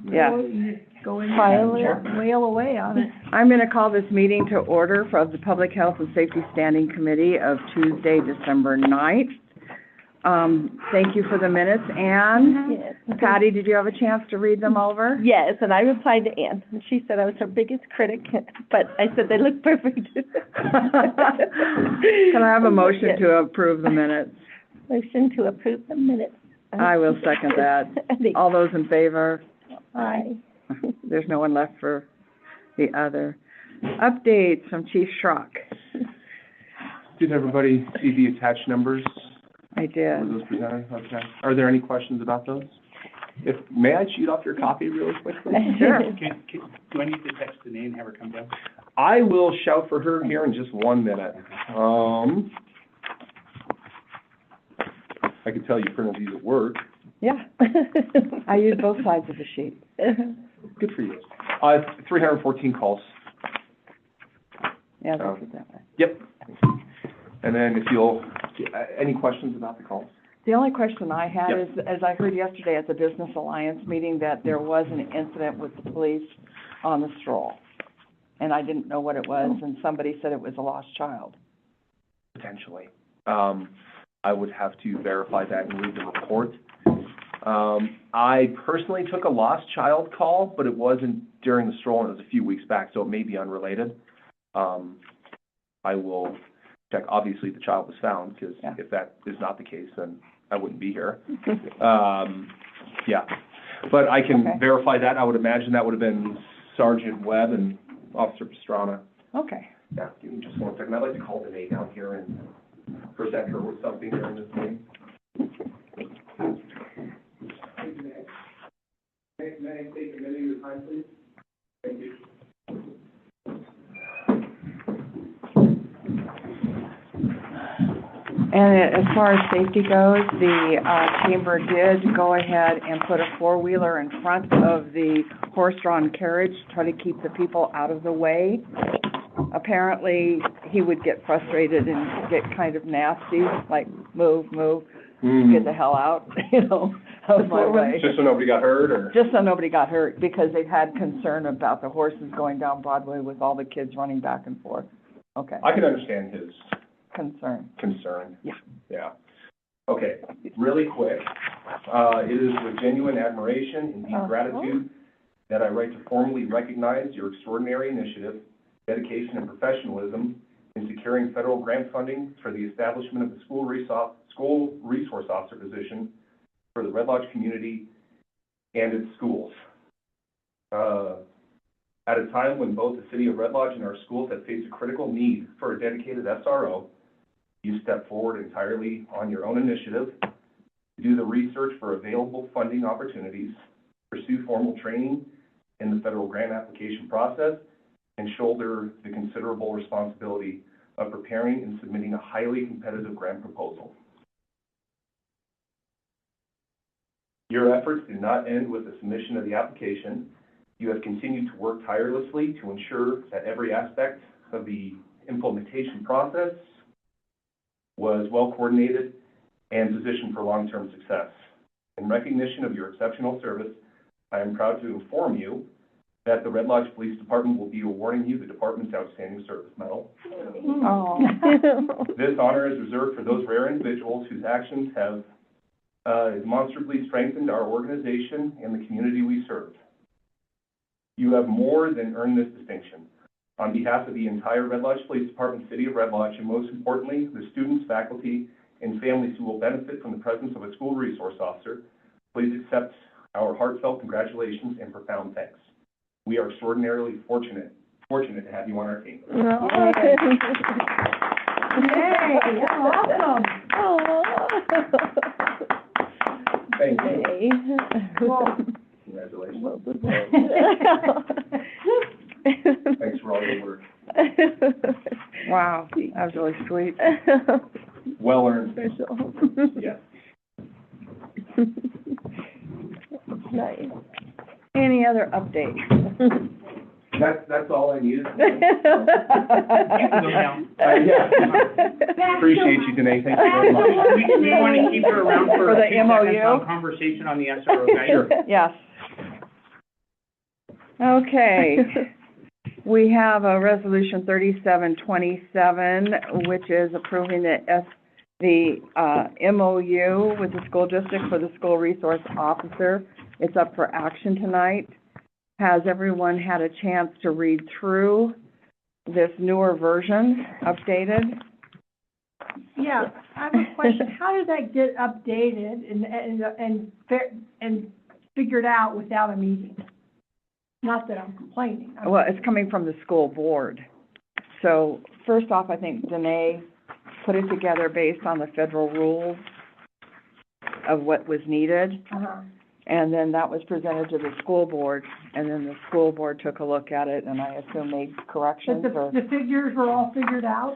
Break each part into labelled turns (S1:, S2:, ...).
S1: Yeah.
S2: Go in
S3: File
S2: there and wail away on it.
S1: I'm going to call this meeting to order of the Public Health and Safety Standing Committee of Tuesday, December 9th. Thank you for the minutes. Ann,
S3: Yes.
S1: Patty, did you have a chance to read them over?
S3: Yes, and I replied to Ann, and she said I was her biggest critic, but I said they look perfect.
S1: Can I have a motion
S3: Yes.
S1: to approve the minutes?
S3: Motion to approve the minutes.
S1: I will second that. All those in favor?
S3: Aye.
S1: There's no one left for the other. Updates from Chief Schrock.
S4: Did everybody see the attached numbers?
S1: I
S4: Were
S1: did.
S4: those presented? Okay. Are there any questions about those? May I cheat off your copy really quickly?
S1: Sure.
S5: Do I need to text the name, have her come down?
S4: I will shout for her here in just 1 minute. I can tell you printed these at work.
S1: Yeah. I use both sides of the sheet.
S4: Good for you. 314 calls.
S1: Yeah, that's it that way.
S4: Yep. And then if you'll, any questions about the calls?
S1: The only question I had
S4: Yep.
S1: is, as I heard yesterday at the Business Alliance meeting, that there was an incident with the police on the stroll. And I didn't know what it was, and somebody said it was a lost child.
S4: Potentially. I would have to verify that and read the report. I personally took a lost child call, but it wasn't during the stroll, and it was a few weeks back, so it may be unrelated. I will check. Obviously, the child was found, because if that is not the case, then I wouldn't be here. Yeah. But I can verify that. I would imagine that would have been Sergeant Webb and Officer Pastrana.
S1: Okay.
S4: Yeah, give me just 1 second. I'd like to call Danae down here and present her with something during this meeting. May I take a minute of your time, please? Thank you.
S1: And as far as safety goes, the chamber did go ahead and put a four-wheeler in front of the horse-drawn carriage to try to keep the people out of the way. Apparently, he would get frustrated and get kind of nasty, like, move, get the hell out, out of my way.
S4: Just so nobody got hurt, or?
S1: Just so nobody got hurt, because they've had concern about the horses going down Broadway with all the kids running back and forth. Okay,
S4: I can understand his
S1: concern.
S4: Yeah. Yeah. Okay, really quick. It is with genuine admiration and deep gratitude that I write to formally recognize your extraordinary initiative, dedication, and professionalism in securing federal grant funding for the establishment of the school resource officer position for the Red Lodge community and its schools. At a time when both the city of Red Lodge and our schools have faced a critical need for a dedicated SRO, you step forward entirely on your own initiative to do the research for available funding opportunities, pursue formal training in the federal grant application process, and shoulder the considerable responsibility of preparing and submitting a highly competitive grant proposal. Your efforts did not end with the submission of the application. You have continued to work tirelessly to ensure that every aspect of the implementation process was well coordinated and positioned for long-term success. In recognition of your exceptional service, I am proud to inform you that the Red Lodge Police Department will be awarding you the department's Outstanding Service Medal.
S1: Oh.
S4: This honor is reserved for those rare individuals whose actions have demonstrably strengthened our organization and the community we serve. You have more than earned this distinction. On behalf of the entire Red Lodge Police Department, City of Red Lodge, and most importantly, the students, faculty, and families who will benefit from the presence of a school resource officer, please accept our heartfelt congratulations and profound thanks. We are extraordinarily fortunate to have you on our team.
S2: Yay, awesome.
S4: Thank you.
S2: Cool.
S4: Congratulations. Thanks for all your work.
S1: Wow, that was really sweet.
S4: Well earned.
S3: Special.
S4: Yes.
S3: Nice.
S1: Any other updates?
S4: That's all I needed.
S5: You can go now.
S4: Yeah. Appreciate you, Danae. Thank you very much.
S5: We want to keep her around for
S1: For the
S5: a few seconds
S1: MOU?
S5: on conversation on the SRO guide.
S4: Sure.
S1: Yes. Okay. We have a resolution 3727, which is approving the MOU with the school district for the school resource officer. It's up for action tonight. Has everyone had a chance to read through this newer version, updated?
S2: Yeah, I have a question. How did that get updated and figured out without a meeting? Not that I'm complaining.
S1: Well, it's coming from the school board. So first off, I think Danae put it together based on the federal rules of what was needed.
S2: Uh-huh.
S1: And then that was presented to the school board, and then the school board took a look at it, and I assume made
S2: But
S1: corrections or...
S2: the figures were all figured out?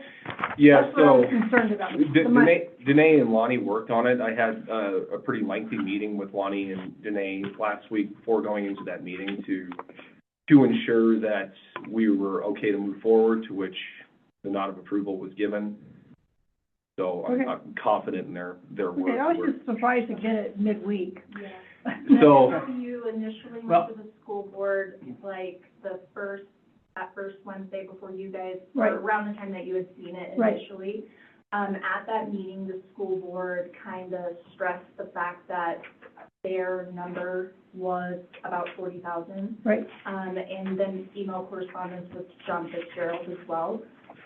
S6: Yeah,
S2: That's what I was
S6: so
S2: concerned about. The money.
S6: Danae and Lonnie worked on it. I had a pretty lengthy meeting with Lonnie and Danae last week before going into that meeting to ensure that we were okay to move forward, to which the nod of approval was given. So
S2: Okay.
S6: I'm confident in their work.
S2: Okay, I was just surprised to get it midweek.
S6: So,
S7: You initially
S5: Well-
S7: went to the school board, like, that first Wednesday before you guys,
S2: Right.
S7: or around the time that you had seen it
S2: Right.
S7: initially. At that meeting, the school board kind of stressed the fact that their number was about 40,000.
S2: Right,
S7: And then email correspondence with John Fitzgerald as well.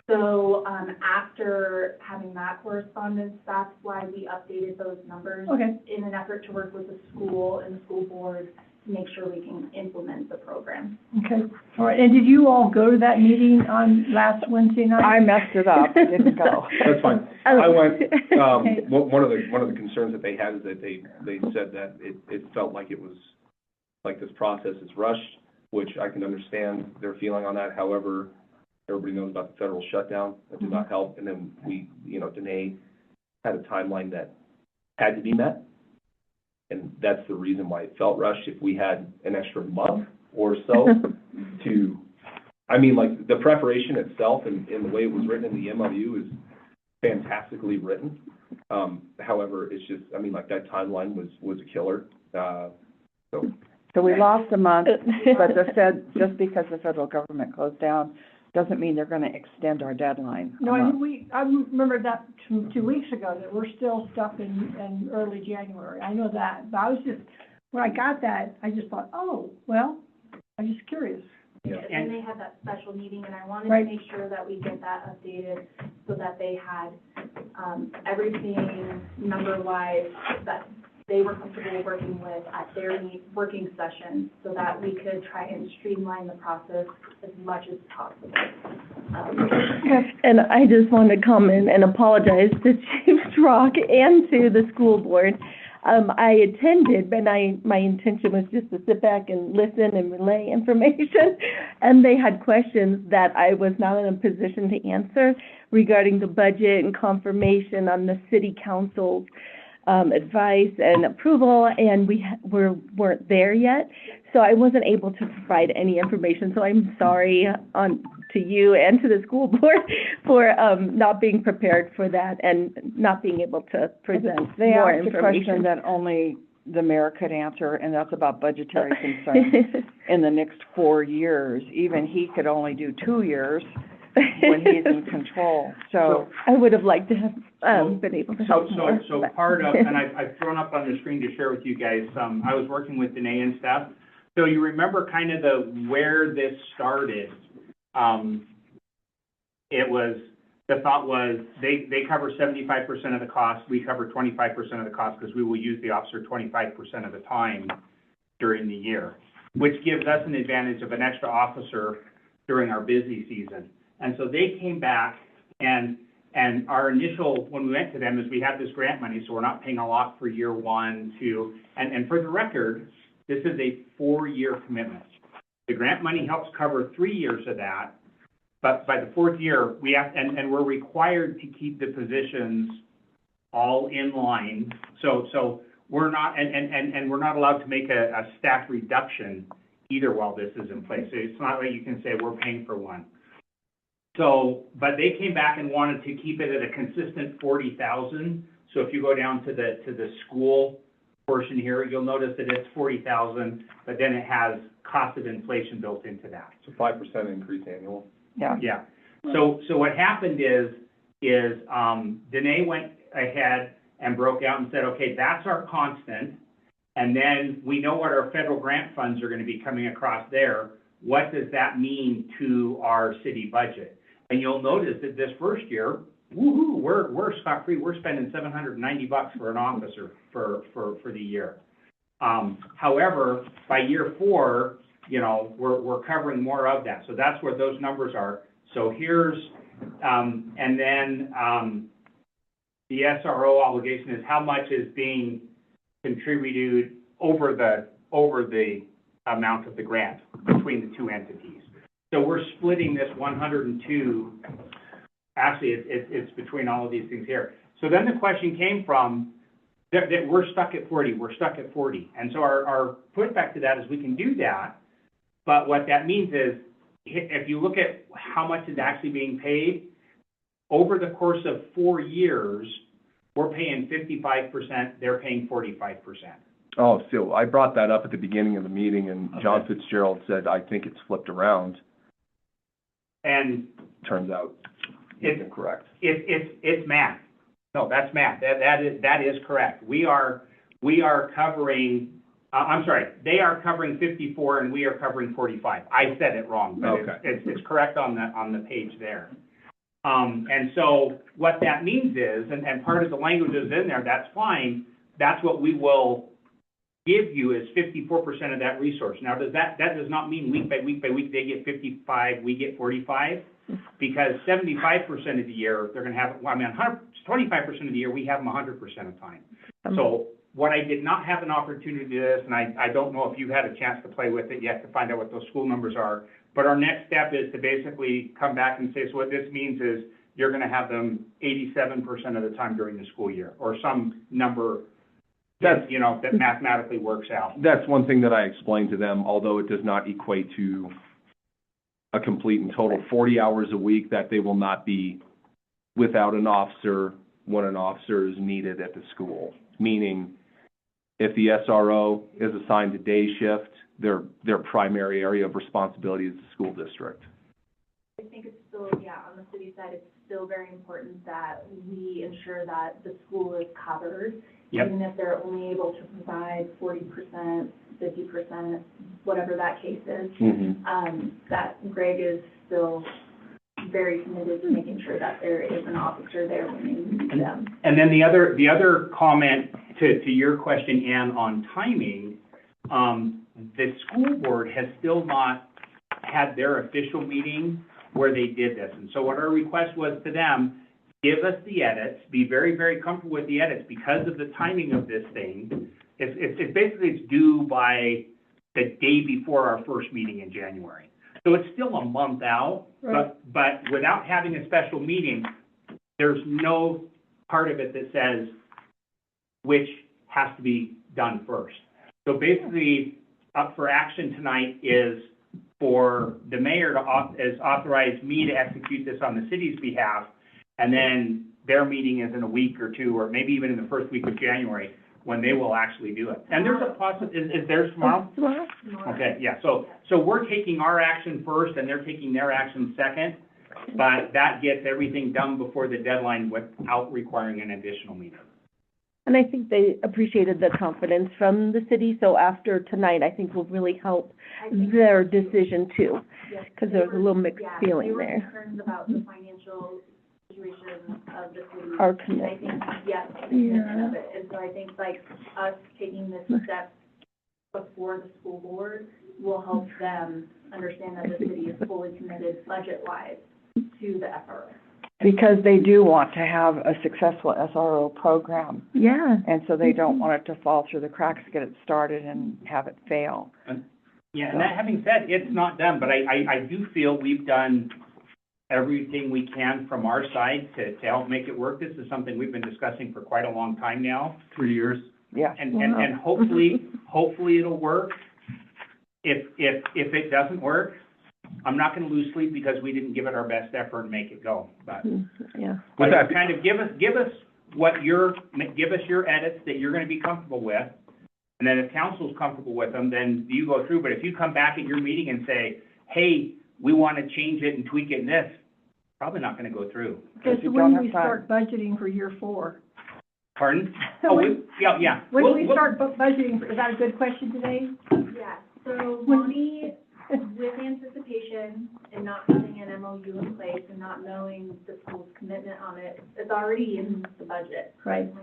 S7: So, after having that correspondence, that's why we updated those numbers
S2: okay.
S7: in an effort to work with the school and the school board to make sure we can implement the program.
S2: Okay, all right, and did you all go to that meeting on last Wednesday night?
S1: I messed it up, I didn't go.
S6: that's fine.
S3: Oh.
S6: I went,
S2: Okay.
S6: one of the concerns that they had is that they said that it felt like it was, like this process is rushed, which I can understand their feeling on that. However, everybody knows about the federal shutdown. That did not help. And then Danae had a timeline that had to be met. And that's the reason why it felt rushed. If we had an extra month or so like the preparation itself and the way it was written in the MOU is fantastically written. However, it's just, that timeline was a killer.
S1: So we lost a month, but just because the federal government closed down, doesn't mean they're gonna extend our deadline.
S2: No, I remember that 2 weeks ago, that we're still stuck in early January. I know that, but I was just, when I got that, I just thought, oh, well, I'm just curious.
S6: Yeah.
S7: And they had that special meeting, and I wanted
S2: Right.
S7: to make sure that we get that updated so that they had, everything number-wise that they were comfortable working with at their working session, so that we could try and streamline the process as much as possible.
S3: And I just want to comment and apologize to Chief Strock and to the school board. I attended, but my intention was just to sit back and listen and relay information. And they had questions that I was not in a position to answer regarding the budget and confirmation on the city council's advice and approval, and we weren't there yet. So I wasn't able to provide any information. So I'm sorry to you and to the school board for not being prepared for that and not being able to present
S1: They
S3: more
S1: asked a question
S3: information.
S1: that only the mayor could answer, and that's about budgetary concerns in the next 4 years. Even he could only do 2 years when he's in control, so.
S3: I would have liked to have been able to help more.
S5: So
S3: but-
S5: part of, and I've thrown up on the screen to share with you guys, I was working with Danae and staff. So you remember kind of where this started. The thought was, they cover 75% of the cost, we cover 25% of the cost, because we will use the officer 25% of the time during the year, which gives us an advantage of an extra officer during our busy season. And so they came back, and our initial, when we went to them, is we have this grant money, so we're not paying a lot for year 1, 2, and for the record, this is a 4-year commitment. The grant money helps cover 3 years of that, but by the 4th year, we have, and we're required to keep the positions all in line. So we're not, and we're not allowed to make a staff reduction either while this is in place. So it's not like you can say we're paying for one. So, but they came back and wanted to keep it at a consistent 40,000. So if you go down to the school portion here, you'll notice that it's 40,000, but then it has cost of inflation built into that.
S6: So 5% increase annual.
S1: Yeah.
S5: Yeah. So what happened is Danae went ahead and broke out and said, okay, that's our constant. And then we know what our federal grant funds are going to be coming across there. What does that mean to our city budget? And you'll notice that this first year, woo-hoo, we're scot-free. We're spending $790 for an officer for the year. However, by year 4, you know, we're covering more of that. So that's where those numbers are. So here's, and then the SRO obligation is how much is being contributed over the amount of the grant between the two entities. So we're splitting this 102, actually it's between all of these things here. So then the question came from that we're stuck at 40, And so our pushback to that is we can do that, but what that means is if you look at how much is actually being paid, over the course of 4 years, we're paying 55%, they're paying 45%.
S6: Oh, so I brought that up at the beginning of the meeting, and John Fitzgerald said, I think it's flipped around.
S5: And
S6: turns out it's incorrect.
S5: It's math. No, that's math. That is correct. We are covering, I'm sorry, they are covering 54 and we are covering 45. I said it wrong, but
S6: Okay.
S5: it's correct on the page there. And so what that means is, and part of the language is in there, that's fine. That's what we will give you is 54% of that resource. Now, that does not mean week by week they get 55, we get 45, because 75% of the year they're going to have, 25% of the year we have them 100% of the time. So what I did not have an opportunity to do this, and I don't know if you've had a chance to play with it yet to find out what those school numbers are, but our next step is to basically come back and say, so what this means is you're going to have them 87% of the time during the school year, or some number that mathematically works out.
S6: That's one thing that I explained to them, although it does not equate to a complete and total 40 hours a week, that they will not be without an officer when an officer is needed at the school. Meaning, if the SRO is assigned to day shift, their primary area of responsibility is the school district.
S7: I think it's still, on the city side, it's still very important that we ensure that the school is covered. Yep. Even if they're only able to provide 40%, 50%, whatever that case is, that Greg is still very committed to making sure that there is an officer there when they need them.
S5: And then the other comment to your question, Ann, on timing, the school board has still not had their official meeting where they did this. And so what our request was to them, give us the edits, be very, very comfortable with the edits because of the timing of this thing. It's basically due by the day before our first meeting in January. So it's still a month out, right. but without having a special meeting, there's no part of it that says which has to be done first. So basically, up for action tonight is for the mayor to authorize me to execute this on the city's behalf, and then their meeting is in a week or two, or maybe even in the first week of January, when they will actually do it. And there's a possibility, is theirs tomorrow?
S3: Tomorrow.
S5: Okay, yeah, so we're taking our action first, and they're taking their action second, but that gets everything done before the deadline without requiring an additional meeting.
S3: And I think they appreciated the confidence from the city, so after tonight, I think will really help their decision too, because there's a little mixed feeling there.
S7: They were concerned about the financial situation of the city.
S3: Our commitment.
S7: I think, the commitment of it. And so I think, like, us taking this step before the school board will help them understand that the city is fully committed budget-wise to the SRO.
S1: Because they do want to have a successful SRO program.
S3: Yeah.
S1: And so they don't want it to fall through the cracks, get it started and have it fail.
S5: Yeah, and that having said, it's not done, but I do feel we've done everything we can from our side to help make it work. This is something we've been discussing for quite a long time now.
S6: 3 years.
S1: Yeah.
S5: And hopefully it'll work. If it doesn't work, I'm not going to lose sleep because we didn't give it our best effort and make it go. But kind of give us your edits that you're going to be comfortable with. And then if council's comfortable with them, then you go through, but if you come back at your meeting and say, hey, we want to change it and tweak it in this, probably not going to go through.
S2: Okay, so
S1: you
S2: when
S1: don't
S2: do we
S1: have
S2: start budgeting for year 4?
S5: Pardon? Oh, yeah.
S2: When do
S5: We'll-
S2: we start budgeting, is that a good question today?
S7: Yeah, so Lonnie, with anticipation and not having an MOU in place and not knowing the school's commitment on it, it's already in the budget.
S2: Right.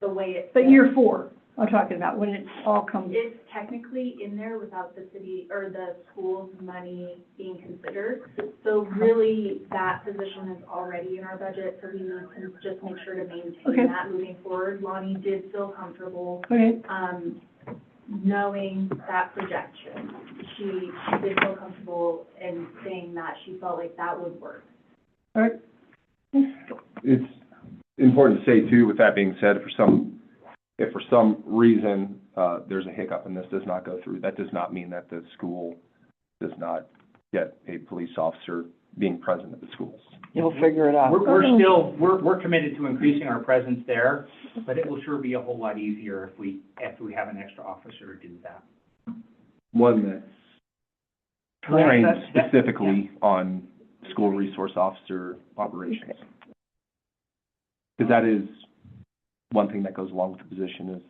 S7: The way it's.
S2: But year 4, I'm talking about, when it all comes,
S7: It's technically in there without the city or the school's money being considered. So really, that position is already in our budget, so we need to just make sure to maintain
S2: Okay.
S7: that moving forward. Lonnie did feel comfortable,
S2: okay,
S7: knowing that projection. She did feel comfortable in saying that she felt like that would work.
S2: all right.
S6: It's important to say too, with that being said, if for some reason, there's a hiccup and this does not go through, that does not mean that the school does not get a police officer being present at the schools.
S1: You'll figure it out.
S5: We're committed to increasing our presence there, but it will sure be a whole lot easier if we have an extra officer to do that.
S6: One that's trained
S5: That's-
S6: specifically on school resource officer operations. Because that is one thing that goes along with the position is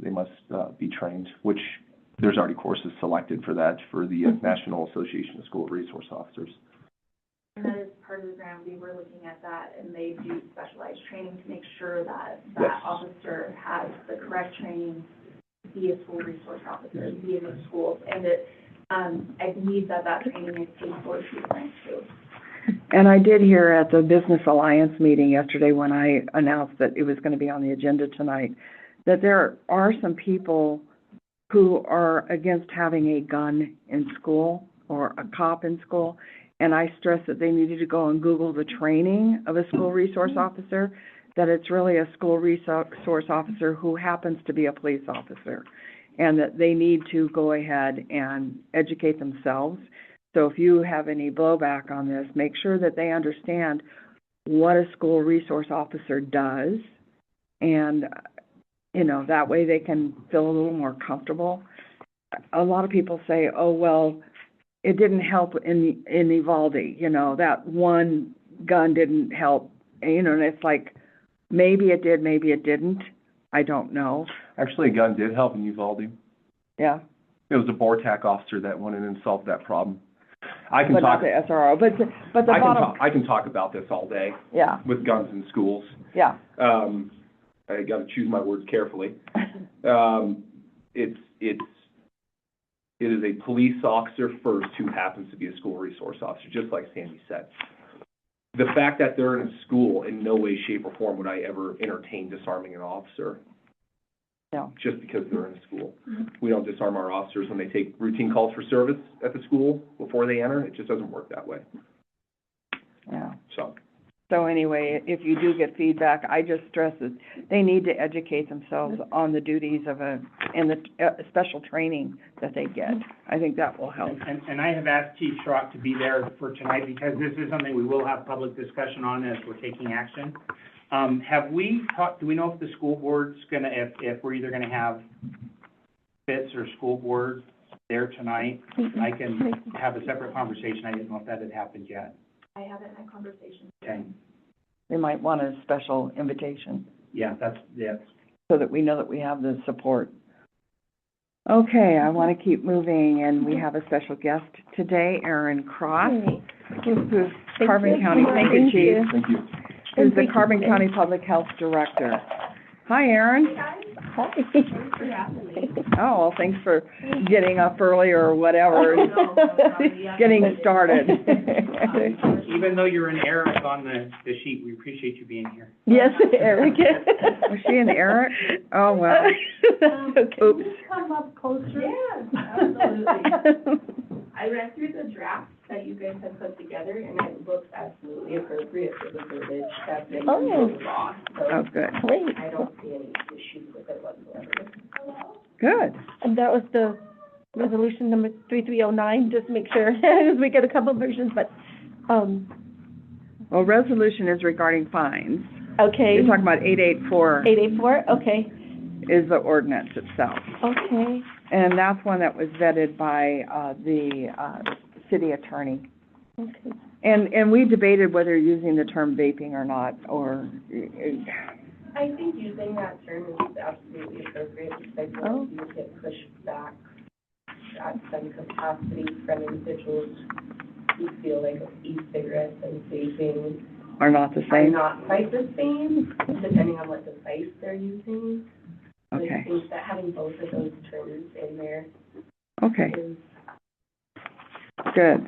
S6: they must be trained, which there's already courses selected for that for the National Association of School Resource Officers.
S7: And that is part of the grant. We were looking at that, and they do specialized training to make sure that
S6: Yes.
S7: that officer has the correct training to be a school resource officer, to be in the schools. And I believe that training is paid for through grants too.
S1: And I did hear at the Business Alliance meeting yesterday when I announced that it was going to be on the agenda tonight, that there are some people who are against having a gun in school or a cop in school. And I stressed that they needed to go and Google the training of a school resource officer, that it's really a school resource officer who happens to be a police officer, and that they need to go ahead and educate themselves. So if you have any blowback on this, make sure that they understand what a school resource officer does, and, you know, that way they can feel a little more comfortable. A lot of people say, oh, well, it didn't help in Uvalde, you know, that one gun didn't help, you know, and it's like, maybe it did, maybe it didn't, I don't know.
S6: Actually, a gun did help in Uvalde.
S1: Yeah,
S6: It was a BORTAC officer that went in and solved that problem. I can
S1: but not
S6: talk,
S1: the SRO, but the bottom,
S6: I can talk about this all day
S1: yeah,
S6: with guns in schools.
S1: yeah.
S6: I gotta choose my words carefully. It is a police officer first who happens to be a school resource officer, just like Sandy said. The fact that they're in a school, in no way, shape, or form would I ever entertain disarming an officer.
S1: No.
S6: Just because they're in a school. We don't disarm our officers when they take routine calls for service at the school before they enter. It just doesn't work that way.
S1: Yeah.
S6: So,
S1: anyway, if you do get feedback, I just stress that they need to educate themselves on the duties of and the special training that they get. I think that will help.
S5: And I have asked Chief Schrock to be there for tonight because this is something we will have public discussion on as we're taking action. Have we talked, do we know if the school board's gonna, if we're either gonna have FITS or school board there tonight? I can have a separate conversation. I didn't know if that had happened yet.
S7: I haven't had conversations.
S5: Okay.
S1: They might want a special invitation
S5: Yeah, that's.
S1: so that we know that we have the support. Okay, I want to keep moving, and we have a special guest today, Erin Cross, who's Carbon County, thank you, Chief,
S6: thank you.
S1: who's the Carbon County Public Health Director. Hi, Erin.
S7: Thanks for having me.
S1: Oh, well, thanks for getting up early or whatever, getting started.
S5: Even though you're an Eric on the sheet, we appreciate you being here.
S3: Yes, Eric.
S1: Was she an Eric? Oh, well.
S3: Okay.
S1: Oops.
S2: Come up closer.
S7: Yeah, absolutely. I read through the draft that you guys have put together, and it looks absolutely appropriate for the verbiage that's in the law.
S1: Oh,
S7: So
S1: good,
S3: Great.
S7: I don't see any issues with it whatsoever.
S1: good.
S3: And that was the resolution number 3309, just to make sure, because we get a couple versions, but,
S1: Well, resolution is regarding fines.
S3: okay.
S1: You're talking about 884.
S3: 884, okay.
S1: is the ordinance itself.
S3: Okay.
S1: And that's one that was vetted by, the city attorney.
S3: Okay.
S1: And we debated whether using the term vaping or not, or,
S7: I think using that term is absolutely appropriate, because I feel like you would get pushed back at some capacity from individuals who feel like e-cigarettes and vaping
S1: are not the
S7: are
S1: same.
S7: not quite the same, depending on what device they're using. But I
S1: Okay,
S7: think that having both of those terms in there
S1: okay,
S7: is,
S1: good.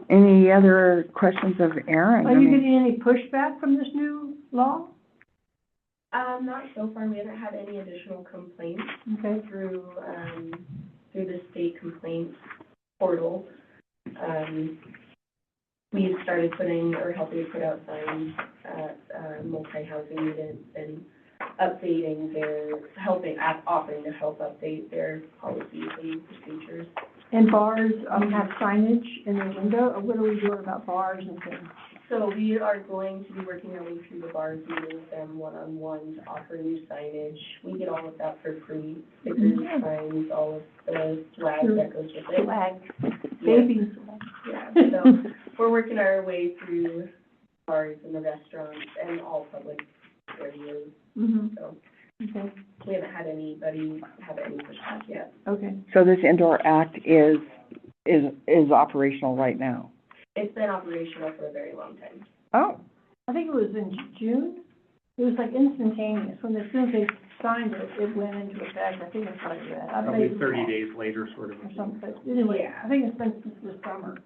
S1: Any other questions of Aaron?
S2: Are you getting any pushback from this new law?
S7: not so far, we haven't had any additional complaints
S2: Okay.
S7: through the state complaints portal. We started putting, or helping put out signs at, multi-housing units and updating offering to help update their policies and procedures.
S2: And bars, have signage in their window, or what are we doing about bars and things?
S7: So we are going to be working our way through the bars, meeting with them one-on-one to offer new signage. We get all of that for free, stickers, signs, all of the swag that goes with it.
S2: Swag,
S7: Yeah.
S2: baby swag.
S7: Yeah, so we're working our way through bars and the restaurants and all public areas,
S2: Mm-hmm,
S7: so
S2: okay,
S7: we haven't had anybody have any pushback yet.
S2: okay.
S1: So this indoor act is operational right now?
S7: It's been operational for a very long time.
S1: Oh,
S2: I think it was in June. It was like instantaneous. As soon as they signed it, it went into effect. I think it's like that. I
S5: Probably
S2: may be
S5: 30
S2: wrong
S5: days later, sort of.
S2: or something, but anyway,
S7: Yeah.
S2: I think it's been since the summer.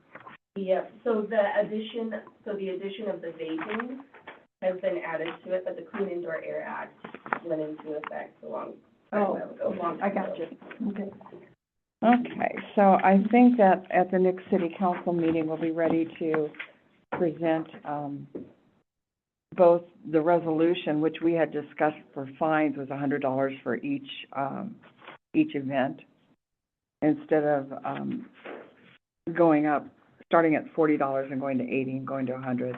S7: Yeah, so the addition of the vaping has been added to it, but the Clean Indoor Air Act went into effect a long time ago.
S2: I got you. Okay.
S1: okay, so I think that at the next city council meeting, we'll be ready to present, both the resolution, which we had discussed for fines was $100 for each event, instead of, going up, starting at $40 and going to $80 and going to $100.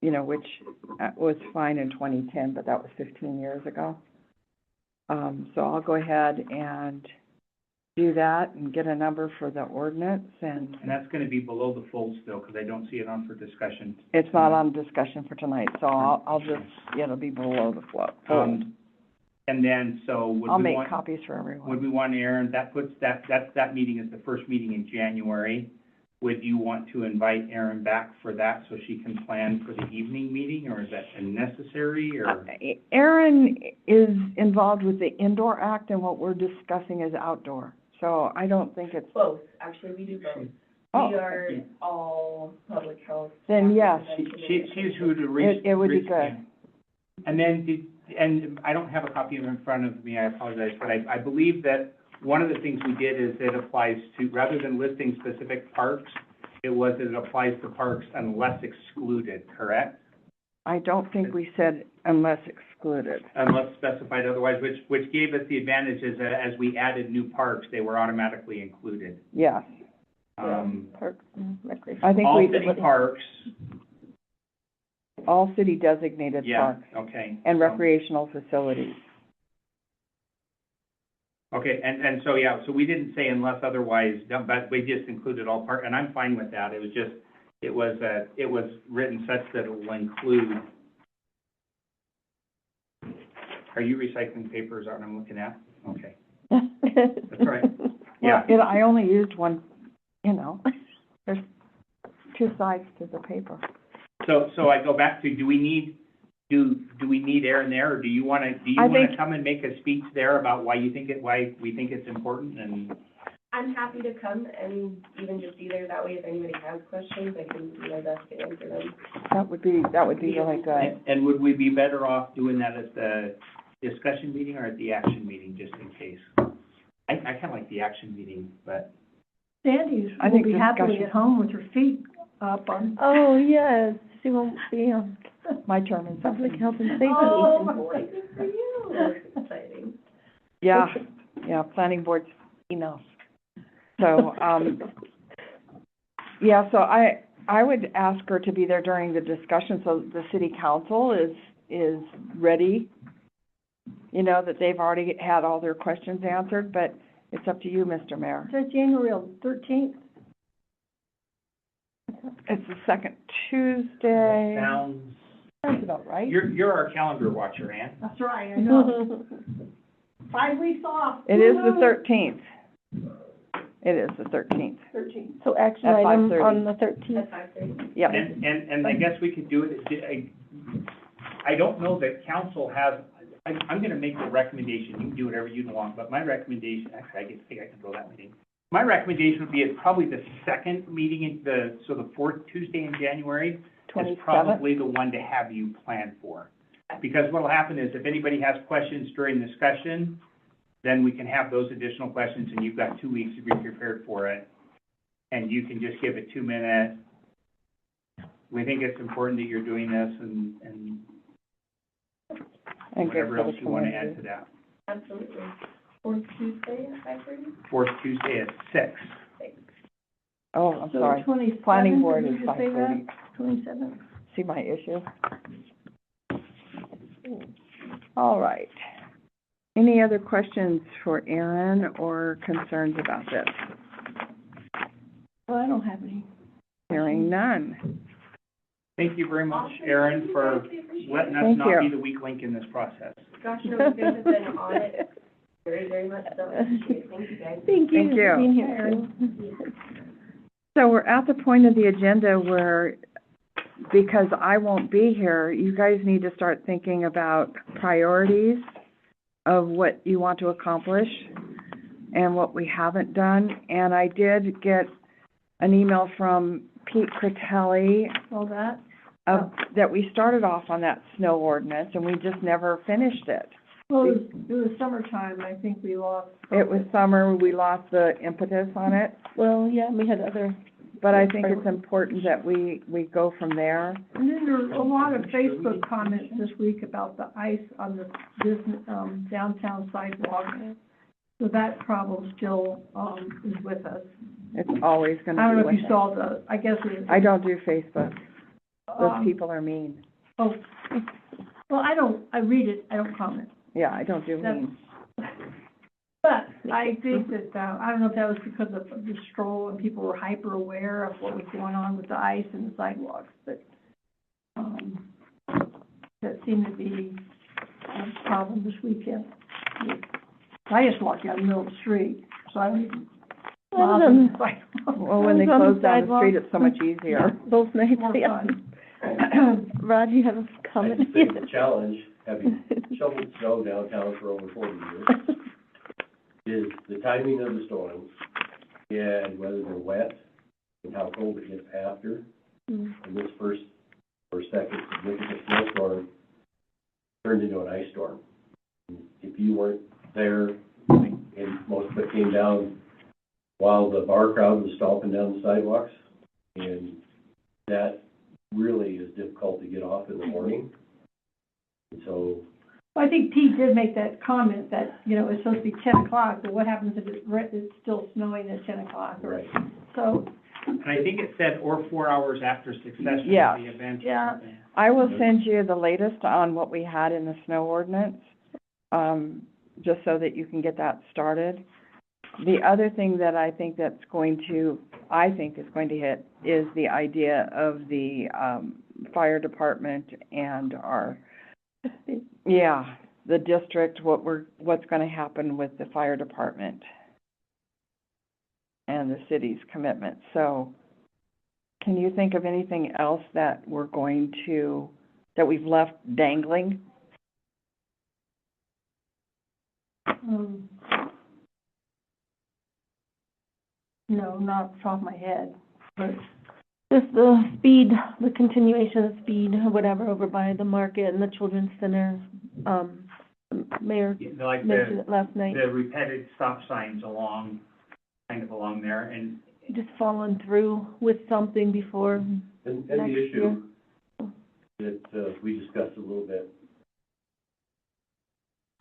S1: You know, which was fine in 2010, but that was 15 years ago. So I'll go ahead and do that and get a number for the ordinance, and
S5: And that's gonna be below the fold still, because I don't see it on for discussion.
S1: it's not on discussion for tonight, so I'll just, it'll be below the fold.
S5: And then, so would
S1: I'll
S5: we
S1: make
S5: want,
S1: copies for everyone.
S5: would we want Aaron, that meeting is the first meeting in January. Would you want to invite Aaron back for that so she can plan for the evening meeting, or is that necessary, or?
S1: Aaron is involved with the indoor act, and what we're discussing is outdoor, so I don't think it's,
S7: Both, actually, we do both.
S1: oh,
S7: We are all public health.
S1: Then yes.
S5: She's who to reach.
S1: It would be good.
S5: And then, and I don't have a copy of it in front of me, I apologize, but I believe that one of the things we did is it applies to, rather than listing specific parks, it applies to parks unless excluded, correct?
S1: I don't think we said unless excluded.
S5: Unless specified otherwise, which gave us the advantages that as we added new parks, they were automatically included.
S1: Yes,
S3: Parks and recreation.
S1: I think
S5: All
S1: we,
S5: city parks,
S1: all city designated
S5: yeah,
S1: parks
S5: okay.
S1: and
S5: so-
S1: recreational facilities.
S5: Okay, and so, yeah, so we didn't say unless otherwise, done, but we just included all part, and I'm fine with that. It was just, it was written such that it will include. Are you recycling paper, is that what I'm looking at? Okay, that's right. Yeah,
S1: Well, I only used one, you know, there's two sides to the paper.
S5: so I go back to, do we need Aaron there, or do you wanna come and make a speech there about why we think it's important, and?
S7: I'm happy to come and even just be there, that way if anybody has questions, I can do my best to answer them.
S1: That would be really good.
S5: And would we be better off doing that at the discussion meeting or at the action meeting, just in case? I kinda like the action meeting, but.
S2: Sandy
S1: I
S2: will
S1: think
S2: be happily
S1: discussion.
S2: at home with her feet up on.
S3: Oh, yes, she won't be on
S1: My term is
S3: public
S1: something.
S3: health and safety.
S7: Oh, boy, good for you. That's exciting.
S1: Yeah, planning board's enough. So, yeah, so I would ask her to be there during the discussion, so the city council is ready you know, that they've already had all their questions answered, but it's up to you, Mr. Mayor.
S2: Is that January 13th?
S1: It's the second Tuesday.
S3: Sounds about right.
S5: You're our calendar watcher, Ann.
S2: That's right, I know. 5 weeks off.
S1: It is the 13th. It is the 13th.
S2: 13th.
S3: So action
S1: At
S3: item
S1: 5:30.
S3: on the 13th.
S7: At 5:30.
S1: Yep.
S5: And I guess we could do it, I don't know that council has, I'm gonna make the recommendation, you can do whatever you want, but my recommendation, actually, I think I can go that meeting. My recommendation would be at probably the second meeting in the fourth Tuesday in January is
S1: 27th?
S5: probably the one to have you plan for. Because what'll happen is if anybody has questions during discussion, then we can have those additional questions and you've got 2 weeks to be prepared for it. And you can just give a 2-minute, we think it's important that you're doing this and
S1: And good
S5: whatever
S1: for
S5: else
S1: the
S5: you want to
S1: community.
S5: add to that.
S7: Absolutely. Fourth Tuesday at 5:30?
S5: Fourth Tuesday at 6.
S1: Oh, I'm
S2: So
S1: sorry.
S2: 27th,
S1: Planning board
S2: did
S1: is
S2: you just say that?
S1: 5:30.
S2: 27th.
S1: See my issue? All right. Any other questions for Aaron or concerns about this?
S2: Well, I don't have any.
S1: Hearing none.
S5: Thank you very much,
S7: Awesome.
S5: Aaron,
S7: Thank you,
S5: for
S7: guys. We appreciate
S5: letting
S7: it.
S5: us
S1: Thank
S5: not
S1: you.
S5: be the weak link in this process.
S7: Gosh, no, you guys have been on it very, very much so. I appreciate it. Thank you, guys.
S3: Thank you
S1: Thank
S3: for
S1: you.
S3: being here too.
S1: So we're at the point of the agenda where, because I won't be here, you guys need to start thinking about priorities of what you want to accomplish and what we haven't done. And I did get an email from Pete Critelli
S2: All that?
S1: that we started off on that snow ordinance and we just never finished it.
S2: Well, it was summertime, I think we lost.
S1: It was summer, we lost the impetus on it,
S3: Well, yeah, we had other,
S1: but I think it's important that we go from there.
S2: And then there were a lot of Facebook comments this week about the ice on the business, downtown sidewalk. So that problem still, is with us.
S1: It's always
S2: I
S1: gonna
S2: don't
S1: be
S2: know if
S1: with
S2: you
S1: us.
S2: saw the, I guess it.
S1: I don't do Facebook. Those
S2: um,
S1: people are mean.
S2: Oh, well, I read it, I don't comment.
S1: Yeah, I don't do
S2: That's-
S1: mean.
S2: But I think that, I don't know if that was because of the stroll and people were hyper aware of what was going on with the ice and the sidewalks, but, that seemed to be a problem this weekend. I just walked down the middle of the street, so I don't even.
S3: I was on the-
S1: Well, when they
S3: I was on
S1: close
S3: the
S1: down the
S3: sidewalk.
S1: street, it's so much easier.
S3: both nights,
S2: More
S3: yeah.
S2: fun.
S3: Rod, you have a comment?
S8: I'd say the challenge, having shoveled snow downtown for over 40 years, is the timing of the storms and whether they're wet and how cold it gets after.
S3: Mm.
S8: And this first or second significant snowstorm turned into an ice storm. If you weren't there, and most of it came down while the bar crowd was stomping down the sidewalks, and that really is difficult to get off in the morning. And so,
S2: I think Pete did make that comment that, you know, it's supposed to be 10 o'clock, but what happens if it's still snowing at 10 o'clock?
S8: right.
S2: So,
S5: And I think it said, or 4 hours after succession
S1: Yeah.
S5: of the event. or
S2: Yeah.
S5: something.
S1: I will send you the latest on what we had in the snow ordinance, just so that you can get that started. The other thing that I think is going to hit is the idea of the, fire department and our, the district, what's gonna happen with the fire department and the city's commitment. So, can you think of anything else that that we've left dangling?
S2: no, not off the top of my head, but,
S3: Just the speed, the continuation of speed, or whatever, over by the market and the children's center. Mayor
S5: Yeah, like
S3: mentioned it last night,
S5: the repeated stop signs along there, and
S3: just falling through with something before
S8: And the
S3: next
S8: issue that we discussed a little bit,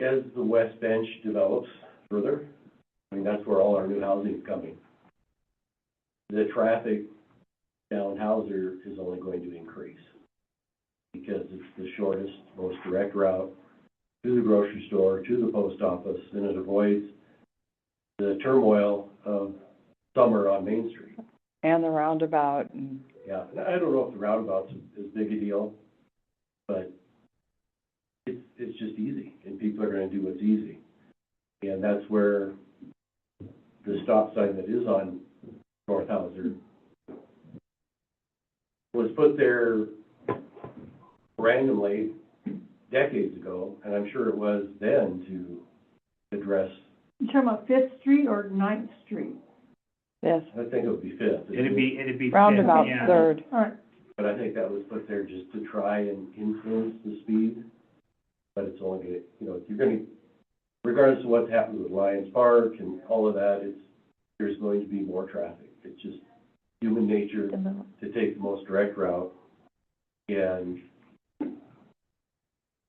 S8: as the West Bench develops further, I mean, that's where all our new housing is coming. The traffic down Hauser is only going to increase because it's the shortest, most direct route to the grocery store, to the post office, and it avoids the turmoil of summer on Main Street.
S1: And the roundabout, and
S8: Yeah, and I don't know if the roundabout's as big a deal, but it's just easy, and people are gonna do what's easy. And that's where the stop sign that is on North Hauser was put there randomly decades ago, and I'm sure it was then to address,
S2: You talking about Fifth Street or Ninth Street?
S1: yes,
S8: I think it would be Fifth.
S5: It'd be.
S1: roundabout
S5: yeah.
S1: Third.
S2: All right,
S8: But I think that was put there just to try and influence the speed. But it's only gonna, you know, you're gonna, regardless of what happens with Lions Park and all of that, there's going to be more traffic. It's just human nature to take the most direct route. And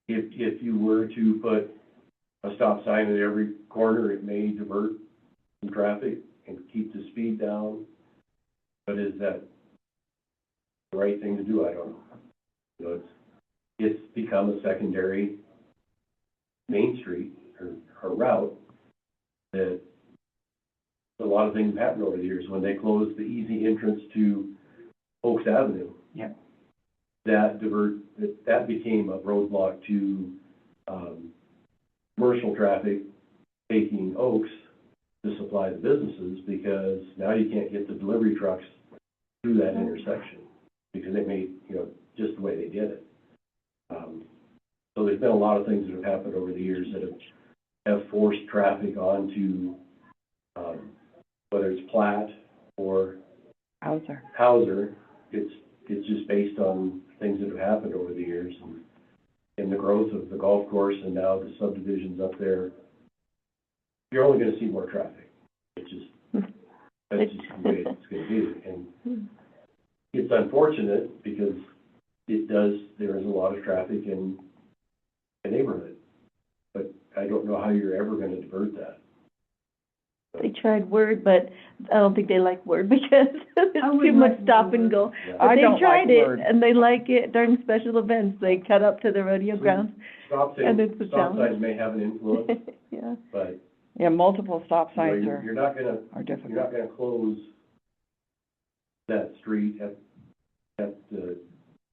S8: if you were to put a stop sign at every corner, it may divert some traffic and keep the speed down. But is that the right thing to do? I don't know. You know, it's become a secondary Main Street or route that a lot of things happened over the years. When they closed the easy entrance to Oaks Avenue,
S5: Yeah.
S8: that became a roadblock to commercial traffic taking Oaks to supply the businesses, because now you can't get the delivery trucks through that intersection because they made, you know, just the way they did it. So there's been a lot of things that have happened over the years that have forced traffic onto, whether it's Platt or Hauser. It's just based on things that have happened over the years and the growth of the golf course and now the subdivisions up there. You're only going to see more traffic. That's just the way it's going to be. And it's unfortunate because there is a lot of traffic in a neighborhood, but I don't know how you're ever going to divert that.
S3: They tried Word, but I don't think they like Word because there's too
S2: wouldn't
S3: much
S2: like
S3: stop
S2: Word.
S3: and go.
S8: Yeah.
S3: But
S1: I
S3: they
S1: don't
S3: tried
S1: like
S3: it,
S1: Word.
S3: and they like it during special events. They cut up to the rodeo grounds.
S8: Stop
S3: And it's a
S8: signs
S3: challenge.
S8: may have an influence,
S3: Yeah.
S8: but
S1: Yeah, multiple stop
S8: you know,
S1: signs
S8: you're not going to
S1: are
S8: You're
S1: difficult.
S8: not gonna close that street at the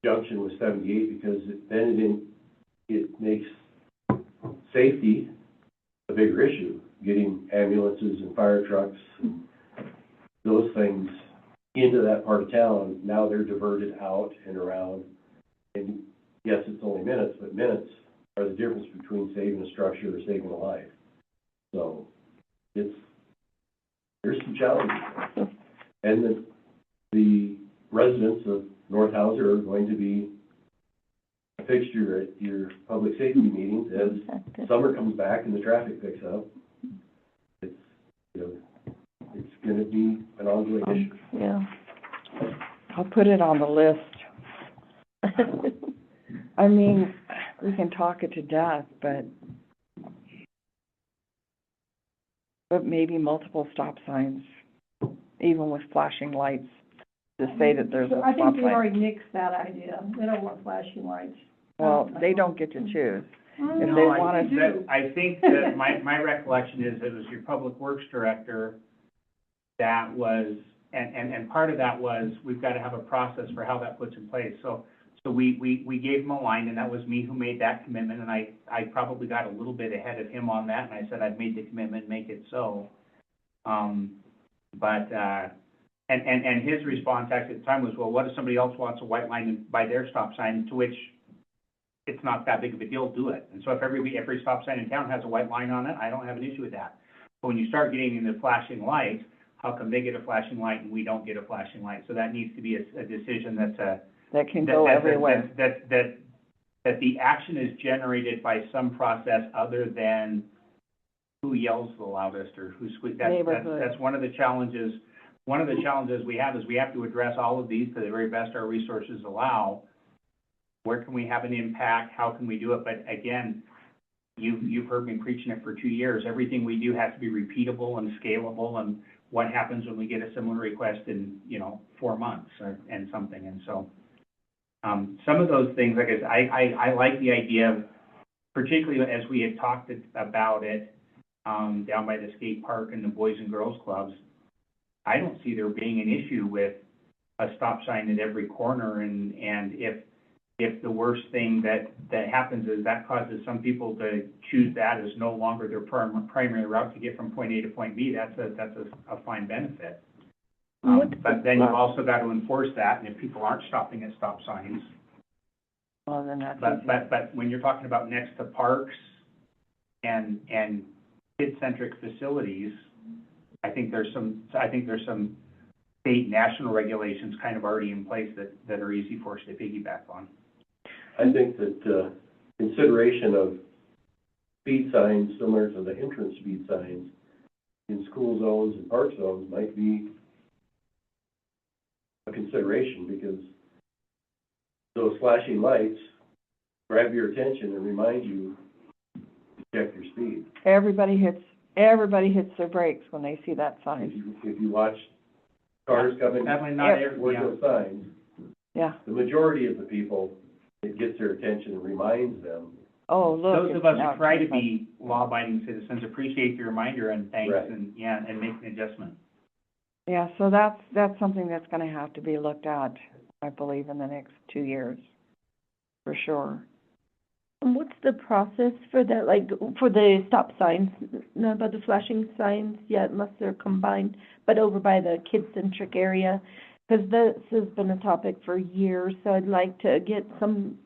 S8: junction with 78 because it makes safety a bigger issue, getting ambulances and fire trucks and those things into that part of town. Now they're diverted out and around. And yes, it's only minutes, but minutes are the difference between saving a structure or saving a life. So there's some challenges. And the residents of North Hauser are going to be a fixture at your public safety meetings as summer comes back and the traffic picks up. It's, you know, it's gonna be an ongoing issue.
S3: Yeah.
S1: I'll put it on the list. I mean, we can talk it to death, but maybe multiple stop signs, even with flashing lights, to say that there's a
S2: So I
S1: stop
S2: think they
S1: sign.
S2: already nixed that idea. They don't want flashing lights.
S1: Well, they don't get to choose. If they
S5: No, I
S1: wanted
S5: think
S1: to.
S5: that, I think that my recollection is it was your public works director that was, and part of that was, we've got to have a process for how that puts in place. So we gave him a line, and that was me who made that commitment, and I probably got a little bit ahead of him on that, and I said, I've made the commitment, make it so. And his response actually at the time was, well, what if somebody else wants a white line by their stop sign, to which it's not that big of a deal, do it. And so if every stop sign in town has a white line on it, I don't have an issue with that. But when you start getting into flashing lights, how come they get a flashing light and we don't get a flashing light? So that needs to be a decision
S1: That can go everywhere.
S5: that the action is generated by some process other than who yells the loudest or who squeaks.
S3: Neighborhood.
S5: That's one of the challenges. One of the challenges we have is we have to address all of these to the very best our resources allow. Where can we have an impact? How can we do it? But again, you've heard me preaching it for 2 years. Everything we do has to be repeatable and scalable. And what happens when we get a similar request in, 4 months and something? And so, some of those things, like I like the idea of particularly as we had talked about it, down by the skate park and the Boys and Girls Clubs, I don't see there being an issue with a stop sign at every corner, and if the worst thing that happens is that causes some people to choose that as no longer their primary route to get from point A to point B, that's a fine benefit. But then you've also got to enforce that, and if people aren't stopping at stop signs.
S1: Well, then that's
S5: But,
S1: easy.
S5: but when you're talking about next to parks and kid-centric facilities, I think there's some state, national regulations kind of already in place that are easy for us to piggyback on.
S8: I think that, consideration of speed signs similar to the entrance speed signs in school zones and park zones might be a consideration, because those flashing lights grab your attention and remind you to check your speed.
S1: Everybody hits their brakes when they see that sign.
S8: If you watch cars coming
S5: Definitely not every,
S8: toward
S5: yeah.
S8: those signs,
S1: Yeah.
S8: the majority of the people, it gets their attention and reminds them.
S1: Oh, look.
S5: Those of
S1: it's
S5: us
S1: now
S5: who try to
S1: 25.
S5: be law-abiding citizens appreciate the reminder and thanks
S8: Right.
S5: and make an adjustment.
S1: Yeah, so that's something that's gonna have to be looked at, I believe, in the next 2 years, for sure.
S3: And what's the process for that, like, for the stop signs? Not about the flashing signs yet, unless they're combined, but over by the kid-centric area? Because this has been a topic for years, so I'd like to get some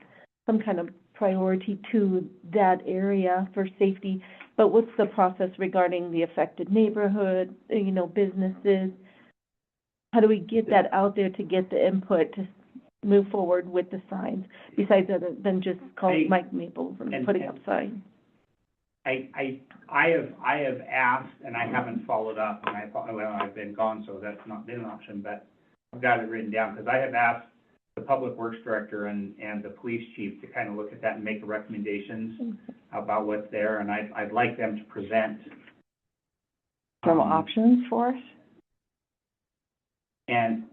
S3: kind of priority to that area for safety. But what's the process regarding the affected neighborhood, businesses? How do we get that out there to get the input to move forward with the signs, besides other than just calling Mike Maples and putting up signs?
S5: I have asked, and I haven't followed up, and I've been gone, so that's not been an option, but I've got it written down, because I have asked the Public Works Director and the Police Chief to kind of look at that and make recommendations about what's there, and I'd like them to present
S1: Some options for us?
S5: And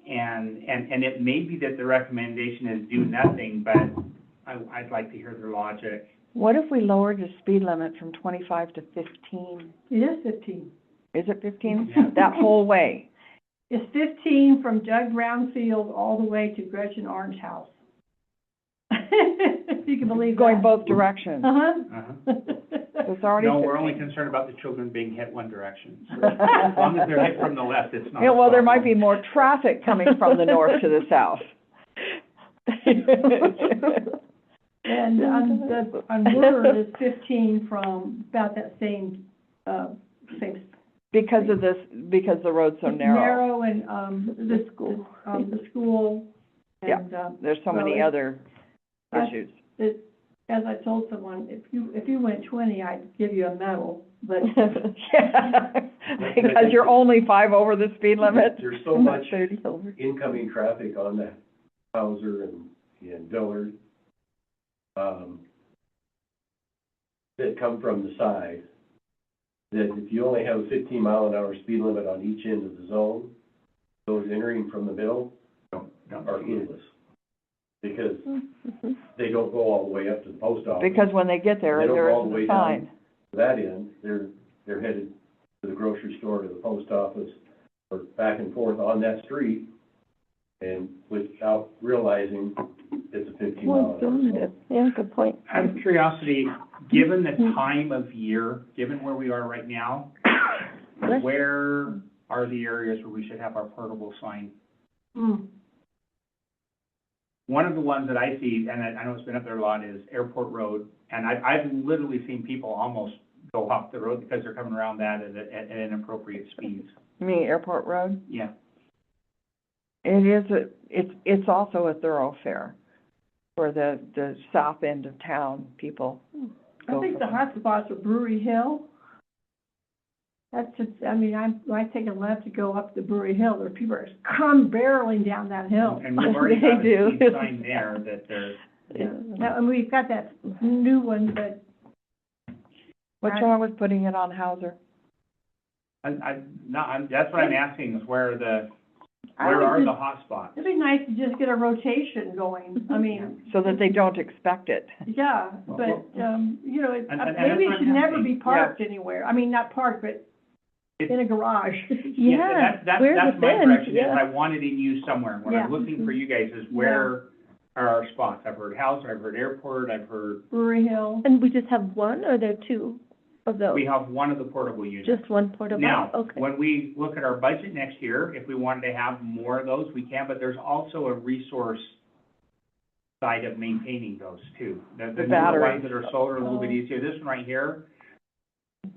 S5: it may be that the recommendation is do nothing, but I'd like to hear their logic.
S1: What if we lowered the speed limit from 25 to 15?
S2: It is 15.
S1: Is it 15?
S5: Yeah.
S1: That whole way?
S2: It's 15 from Doug Brown Field all the way to Gretchen Orange House. If you can believe that.
S1: Going both directions?
S2: Uh-huh.
S5: Uh-huh.
S1: It's already
S5: No,
S1: 15.
S5: we're only concerned about the children being hit one direction. As long as they're hit from the left, it's not a
S1: Yeah, well, there might be
S5: problem.
S1: more traffic coming from the north to the south.
S2: And on Woodward is 15 from about that same
S1: Because the road's so narrow.
S2: narrow and, the school,
S1: Yeah.
S2: and,
S1: There's so many
S2: well,
S1: other issues.
S2: as I told someone, if you went 20, I'd give you a medal, but
S1: Yeah, because you're only 5 over the speed limit.
S8: There's so much
S3: 30 over.
S8: incoming traffic on that Hauser and Dillard, that come from the side, that if you only have a 15-mile-an-hour speed limit on each end of the zone, those entering from the middle
S5: Don't
S8: are
S5: see it.
S8: heedless, because they don't go all the way up to the post office.
S1: Because when they get there,
S8: They don't
S1: there
S8: go all
S1: isn't
S8: the
S1: a
S8: way
S1: sign.
S8: down to that end, they're headed to the grocery store, to the post office, or back and forth on that street, and without realizing it's a 15
S3: Well,
S8: mile an hour
S3: informative.
S8: zone.
S3: Yeah, good point.
S5: Out of curiosity, given the time of year, given where we are right now, where are the areas where we should have our portable sign? One of the ones that I see, and I know it's been up there a lot, is Airport Road, and I've literally seen people almost go off the road because they're coming around that at inappropriate speeds.
S1: You mean Airport Road?
S5: Yeah.
S1: It's also a thoroughfare for the south end of town, people.
S2: I think the hot spots are Brewery Hill. That's just, when I take a left to go up the Brewery Hill, there are people that come barreling down that hill.
S5: And we've already
S1: They
S5: got a
S1: do.
S5: speed sign there that they're,
S3: Yeah.
S2: Now, and we've got that new one, but
S1: What's wrong with putting it on Hauser?
S5: that's what I'm asking, is where Where
S2: would
S5: are the
S2: just-
S5: hot spots?
S2: It'd be nice to just get a rotation going, I mean,
S1: So that they don't expect it.
S2: yeah, but, you know,
S5: And that's
S2: maybe
S5: what
S2: it should
S5: I'm
S2: never
S5: asking.
S2: be parked anywhere, I mean, not parked, but
S5: It's-
S2: in a garage.
S3: Yeah, where's
S5: That's
S3: the
S5: my
S3: fence?
S5: direction, is
S3: Yeah.
S5: I want it in use somewhere. What I'm
S2: Yeah.
S5: looking for you guys is where are our spots? I've heard house, I've heard airport, I've heard,
S2: Brewery Hill,
S3: And we just have one, or there are two of those?
S5: we have one of the portable units.
S3: Just one portable?
S5: Now,
S3: Okay.
S5: when we look at our budget next year, if we wanted to have more of those, we can, but there's also a resource side of maintaining those too. The newer
S1: batteries.
S5: ones that are solar are a little bit easier. This one right here,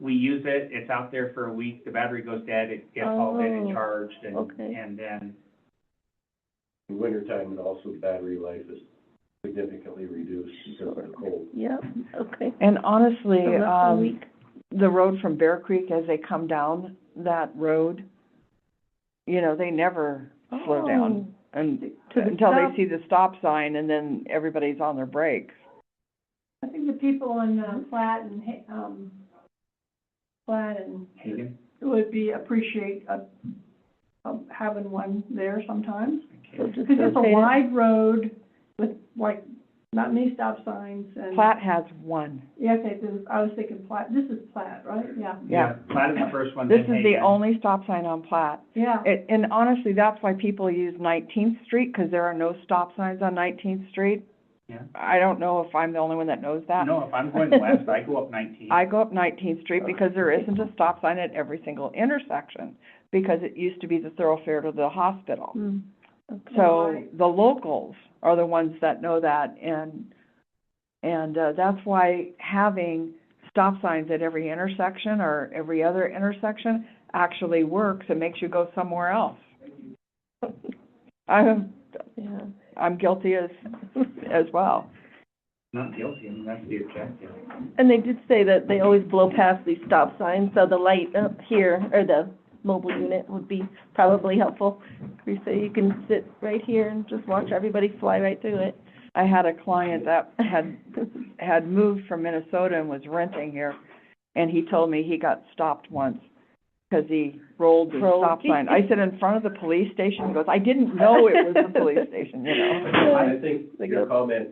S5: we use it, it's out there for a week, the battery goes dead, it gets hauled in and
S3: Oh,
S5: charged,
S3: okay.
S5: and then,
S8: In wintertime, and also battery life is significantly reduced because of the cold.
S3: Yep, okay.
S1: And honestly,
S3: So less than a week.
S1: the road from Bear Creek, as they come down that road, you know, they never slow down and,
S2: To the
S1: until they
S2: stop.
S1: see the stop sign, and then everybody's on their brakes.
S2: I think the people in, Platt and,
S5: Hagen,
S2: would appreciate, having one there sometimes.
S3: So just
S2: Because it's a
S3: rotate it.
S2: wide road with, like, not many stop signs and.
S1: Platt has one.
S2: Yeah, okay, I was thinking Platt, this is Platt, right? Yeah,
S1: Yeah.
S5: Platt is the first one,
S1: This
S5: then
S1: is the
S5: Hagen.
S1: only stop sign on Platt.
S2: yeah.
S1: And honestly, that's why people use 19th Street, because there are no stop signs on 19th Street.
S5: Yeah.
S1: I don't know if I'm the only one that knows that.
S5: No, if I'm going west, I go up 19.
S1: I go up 19th Street because there isn't a stop sign at every single intersection, because it used to be the thoroughfare to the hospital.
S3: Mm, okay.
S1: So
S2: Right.
S1: the locals are the ones that know that, and that's why having stop signs at every intersection or every other intersection actually works. It makes you go somewhere else.
S3: Yeah.
S1: I'm guilty as well.
S5: Not guilty, I mean, that's the objective.
S3: And they did say that they always blow past these stop signs, so the light up here, or the mobile unit would be probably helpful. So you can sit right here and just watch everybody fly right through it.
S1: I had a client that had moved from Minnesota and was renting here, and he told me he got stopped once because he rolled the stop sign. I said, in front of the police station? He goes, I didn't know it was the police station, you know?
S8: I think your comment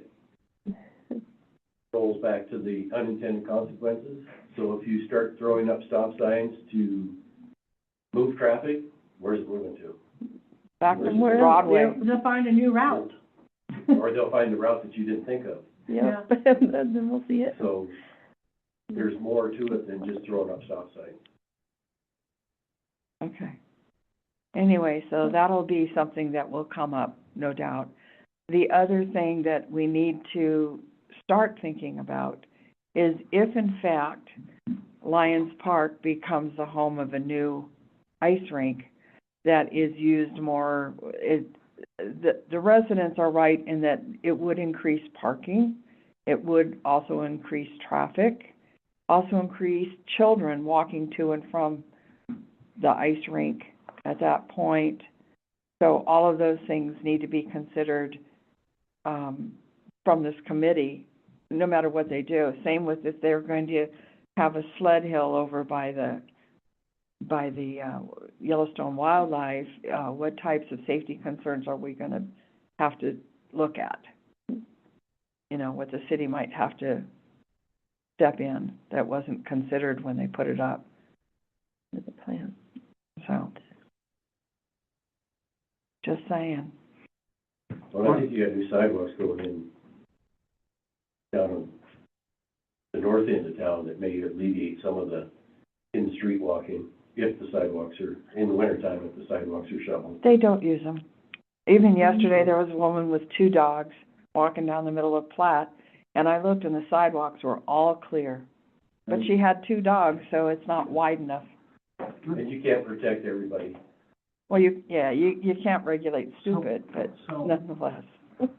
S8: rolls back to the unintended consequences. So if you start throwing up stop signs to move traffic, where's it moving to?
S1: Back to
S3: Somewhere else,
S1: Broadway.
S2: They'll find a new route.
S8: Or they'll find a route that you didn't think of.
S3: Yeah, then we'll see it.
S8: So there's more to it than just throwing up stop signs.
S1: Okay. Anyway, so that'll be something that will come up, no doubt. The other thing that we need to start thinking about is if in fact Lions Park becomes the home of a new ice rink that is used more, the residents are right in that it would increase parking. It would also increase traffic, also increase children walking to and from the ice rink at that point. So all of those things need to be considered from this committee, no matter what they do. Same with if they're going to have a sled hill over by the Yellowstone Wildlife, what types of safety concerns are we gonna have to look at? You know, what the city might have to step in that wasn't considered when they put it up,
S3: With the plan.
S1: so. Just saying.
S8: Well, I think you got new sidewalks going in down on the north end of town that may alleviate some of the in-the-street walking if the sidewalks are, in the wintertime, if the sidewalks are shoveled.
S1: They don't use them. Even yesterday, there was a woman with 2 dogs walking down the middle of Platt, and I looked and the sidewalks were all clear. But she had 2 dogs, so it's not wide enough.
S8: And you can't protect everybody.
S1: Well, you can't regulate stupid, but
S5: So-
S1: nonetheless.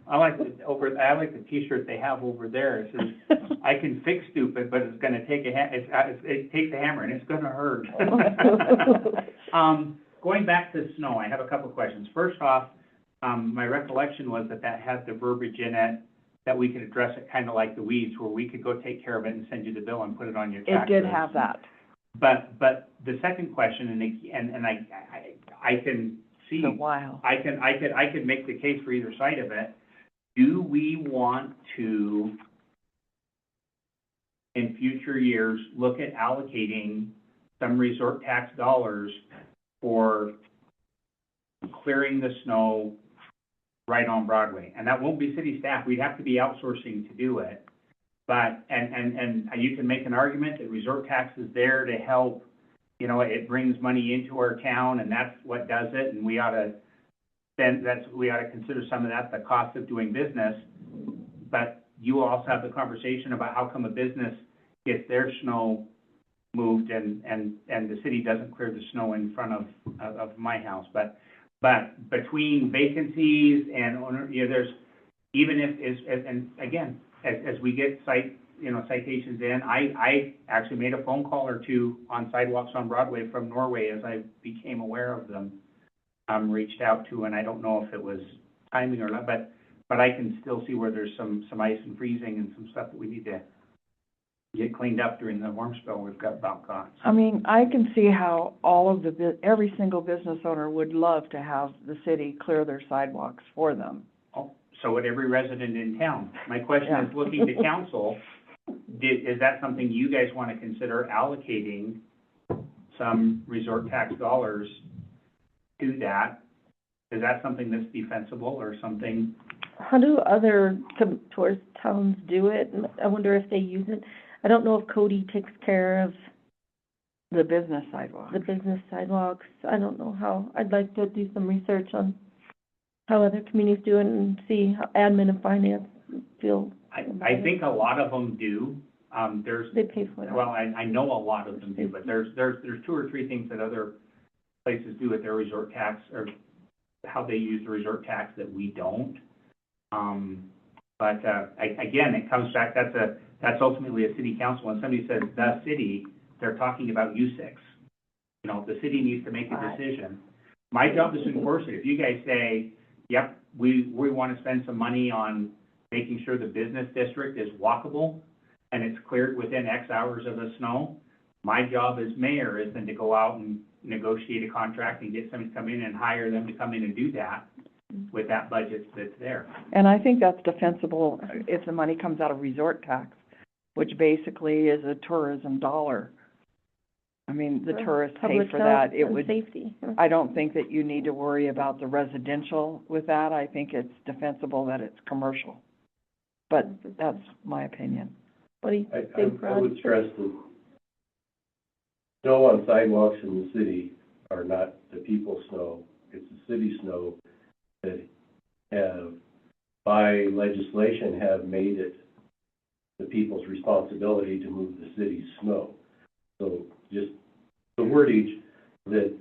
S5: I like the T-shirt they have over there. It says, I can fix stupid, but it's gonna take it takes a hammer and it's gonna hurt. Going back to snow, I have a couple of questions. First off, my recollection was that had the verbiage in it that we could address it kind of like the weeds, where we could go take care of it and send you the bill and put it on your
S1: It
S5: taxes.
S1: did have that.
S5: But the second question, and I can see.
S1: It's a while.
S5: I could make the case for either side of it. Do we want to, in future years, look at allocating some resort tax dollars for clearing the snow right on Broadway? And that won't be city staff, we'd have to be outsourcing to do it. But, and you can make an argument that resort tax is there to help, you know, it brings money into our town, and that's what does it, and we ought to consider some of that the cost of doing business. But you also have the conversation about how come a business gets their snow moved and the city doesn't clear the snow in front of my house. But between vacancies and owner, you know, there's, even if, and again, as we get citations in, I actually made a phone call or two on sidewalks on Broadway from Norway as I became aware of them. Reached out to, and I don't know if it was timing or not, but I can still see where there's some ice and freezing and some stuff that we need to get cleaned up during the warm spell we've got about caught.
S1: I mean, I can see how every single business owner would love to have the city clear their sidewalks for them.
S5: Oh, so would every resident in town. My question is, looking to council, is that something you guys want to consider allocating some resort tax dollars to that? Is that something that's defensible or something?
S3: How do other tourist towns do it? I wonder if they use it. I don't know if Cody takes care of
S1: The business sidewalk.
S3: the business sidewalks. I don't know how. I'd like to do some research on how other communities do it and see how admin and finance feel.
S5: I think a lot of them do.
S3: They pay for it.
S5: Well, I know a lot of them do, but there's two or three things that other places do with their resort tax, or how they use the resort tax that we don't. Again, it comes back, that's ultimately a city council. When somebody says the city, they're talking about U6. You know, the city needs to make a decision. My job is to enforce it. If you guys say, yep, we want to spend some money on making sure the business district is walkable and it's cleared within X hours of the snow, my job as mayor is then to go out and negotiate a contract and get somebody to come in and hire them to come in and do that with that budget that's there.
S1: And I think that's defensible if the money comes out of resort tax, which basically is a tourism dollar. I mean, the tourists pay
S3: Public
S1: for
S3: health
S1: that. It
S3: and
S1: would,
S3: safety.
S1: I don't think that you need to worry about the residential with that. I think it's defensible that it's commercial. But that's my opinion.
S3: What do you think,
S8: I
S3: Rod?
S8: would stress that snow on sidewalks in the city are not the people's snow. It's the city snow that have, by legislation, have made it the people's responsibility to move the city's snow. So just the wordage that,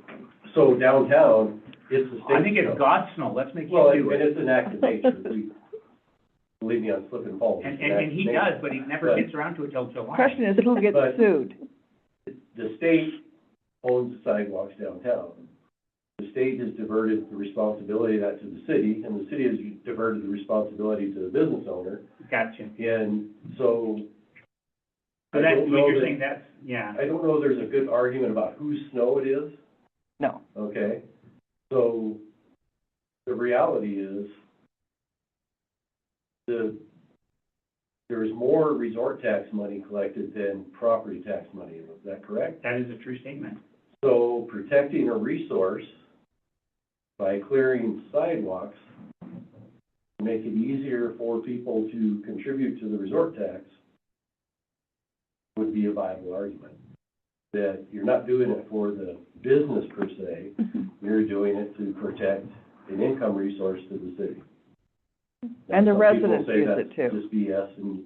S8: so downtown, it's the state snow.
S5: I think it's God's snow. Let's make
S8: Well,
S5: you do
S8: and
S5: it.
S8: it's an act of nature. Believe me, on slip and fall.
S5: And he does, but he never gets around to it till July.
S1: Question is, who gets
S8: But-
S1: sued?
S8: The state owns the sidewalks downtown. The state has diverted the responsibility of that to the city, and the city has diverted the responsibility to the business owner.
S5: Gotcha.
S8: And so,
S5: So
S8: I
S5: that's,
S8: don't
S5: what
S8: know
S5: you're
S8: that-
S5: saying, that's, yeah.
S8: I don't know there's a good argument about whose snow it is,
S1: No.
S8: okay? So, the reality is, there's more resort tax money collected than property tax money, is that correct?
S5: That is a true statement.
S8: So protecting a resource by clearing sidewalks, make it easier for people to contribute to the resort tax, would be a viable argument. That you're not doing it for the business per se, you're doing it to protect an income resource to the city.
S1: And the
S8: Some people
S1: residents
S8: say
S1: use
S8: that's
S1: it too.
S8: just BS and,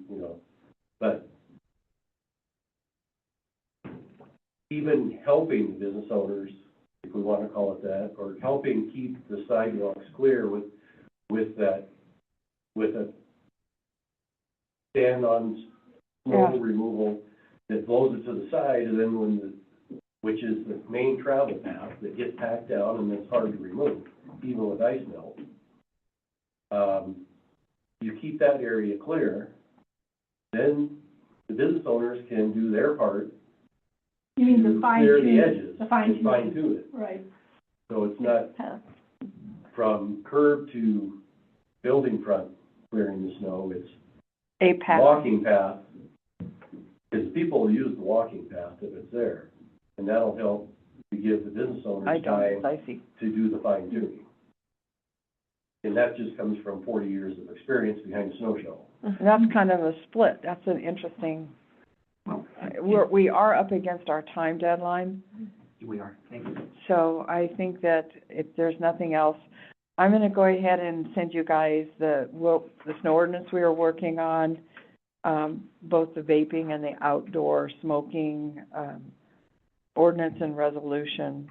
S8: but even helping business owners, if we want to call it that, or helping keep the sidewalks clear with a stand-on snow removal that blows it to the side, and then which is the main travel path that gets packed down and it's hard to remove, even with ice melt. You keep that area clear, then the business owners can do their part
S2: You mean
S8: to
S2: the fine
S8: clear
S2: tune?
S8: the edges.
S2: The fine
S8: and fine
S2: tune,
S8: tune it.
S2: right.
S8: So it's not, from curb to building front clearing the snow, it's
S1: A path.
S8: walking path, because people will use the walking path if it's there, and that'll help to give the business
S1: I
S8: owners
S1: don't,
S8: time
S1: I see.
S8: to do the fine tuning. And that just comes from 40 years of experience behind a snow shovel.
S1: That's kind of a split. That's an interesting, we are up against our time deadline.
S5: We are, thank you.
S1: So I think that if there's nothing else, I'm gonna go ahead and send you guys the snow ordinance we are working on, both the vaping and the outdoor smoking, ordinance and resolution.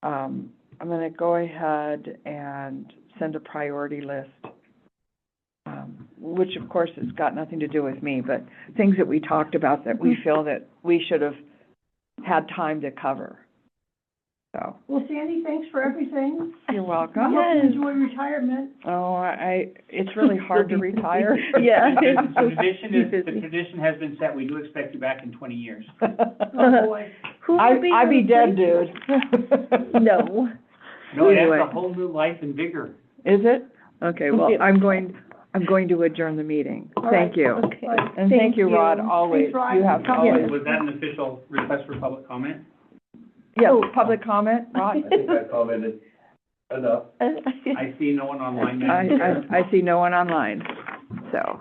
S1: I'm gonna go ahead and send a priority list, which of course has got nothing to do with me, but things that we talked about that we feel that we should have had time to cover. So,
S2: Well, Sandy, thanks for everything.
S1: you're
S2: I
S1: welcome.
S2: hope you enjoy retirement.
S1: Oh, it's really hard to retire.
S3: Yeah.
S5: The tradition has been set, we do expect you back in 20 years.
S2: Oh, boy.
S3: Who will be
S1: I'd be
S3: the
S1: dead,
S3: replacement?
S1: dude.
S3: No.
S5: No, it
S1: Anyway.
S5: adds a whole new life and vigor.
S1: Is it? Okay, well, I'm going to adjourn the meeting.
S2: All
S1: Thank
S2: right.
S1: you.
S3: Okay.
S1: And thank you, Rod, always.
S2: Thanks, Rod.
S1: You have
S2: Come
S1: always,
S5: Was that an official request for public comment?
S1: yeah, public comment, Rod?
S8: I think I commented enough.
S5: I see no one online.
S1: I see no one online, so.